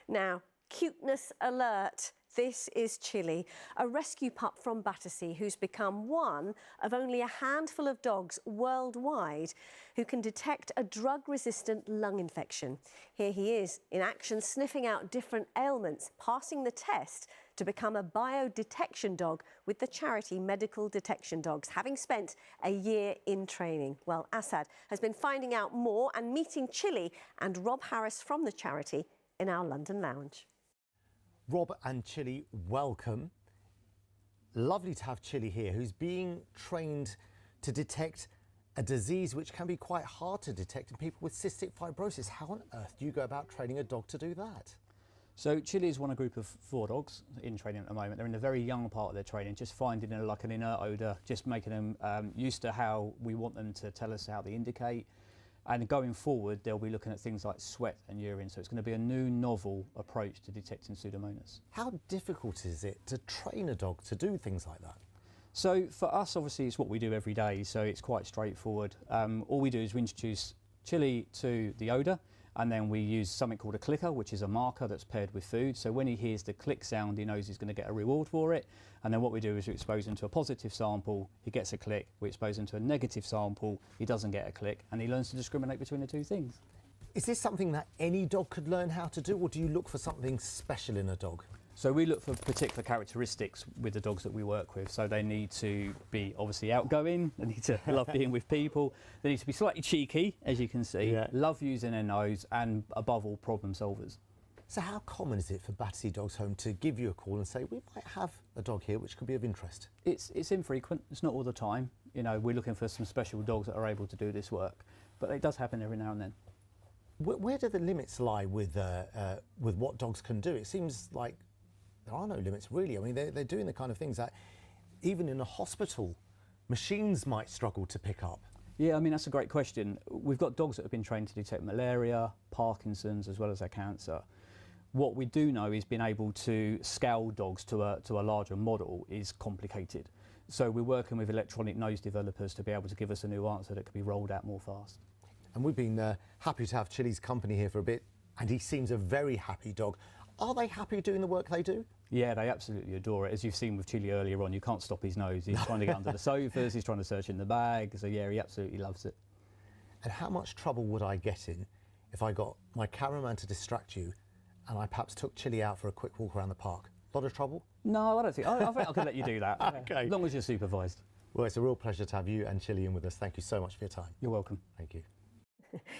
Now, cuteness alert. This is Chilli, a rescue pup from Battersea who's become one of only a handful of dogs worldwide who can detect a drug-resistant lung infection. Here he is in action, sniffing out different ailments, passing the test to become a biodetection dog with the charity Medical Detection Dogs, having spent a year in training. Well, Assad has been finding out more and meeting Chilli and Rob Harris from the charity in our London lounge. Rob and Chilli, welcome. Lovely to have Chilli here, who's being trained to detect a disease which can be quite hard to detect in people with cystic fibrosis. How on earth do you go about training a dog to do that? So Chilli is one of a group of 4 dogs in training at the moment. They're in a very young part of their training, just finding like an inert odour, just making them used to how we want them to tell us how they indicate. And going forward, they'll be looking at things like sweat and urine. So it's going to be a new, novel approach to detecting Pseudomonas. How difficult is it to train a dog to do things like that? So for us, obviously, it's what we do every day. So it's quite straightforward. All we do is we introduce Chilli to the odour, and then we use something called a clicker, which is a marker that's paired with food. So when he hears the click sound, he knows he's going to get a reward for it. And then what we do is we expose him to a positive sample, he gets a click. We expose him to a negative sample, he doesn't get a click, and he learns to discriminate between the two things. Is this something that any dog could learn how to do, or do you look for something special in a dog? So we look for particular characteristics with the dogs that we work with. So they need to be obviously outgoing, they need to love being with people, they need to be slightly cheeky, as you can see, love using their nose, and above all, problem solvers. So how common is it for Battersea Dogs Home to give you a call and say, we might have a dog here which could be of interest? It's infrequent, it's not all the time. You know, we're looking for some special dogs that are able to do this work, but it does happen every now and then. Where do the limits lie with what dogs can do? It seems like there are no limits, really. I mean, they're doing the kind of things that even in a hospital, machines might struggle to pick up. Yeah, I mean, that's a great question. We've got dogs that have been trained to detect malaria, Parkinson's, as well as their cancer. What we do know is being able to scale dogs to a larger model is complicated. So we're working with electronic nose developers to be able to give us a new answer that could be rolled out more fast. And we've been happy to have Chilli's company here for a bit, and he seems a very happy dog. Are they happy doing the work they do? Yeah, they absolutely adore it. As you've seen with Chilli earlier on, you can't stop his nose. He's trying to get under the sofas, he's trying to search in the bag. So yeah, he absolutely loves it. And how much trouble would I get in if I got my cameraman to distract you and I perhaps took Chilli out for a quick walk around the park? A lot of trouble? No, I don't think. I think I could let you do that. Okay. As long as you're supervised. Well, it's a real pleasure to have you and Chilli in with us. Thank you so much for your time. You're welcome. Thank you.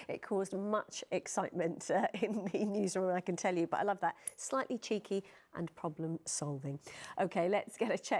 It caused much excitement in the newsroom, I can tell you, but I love that. Slightly cheeky and problem solving. OK, let's get a check.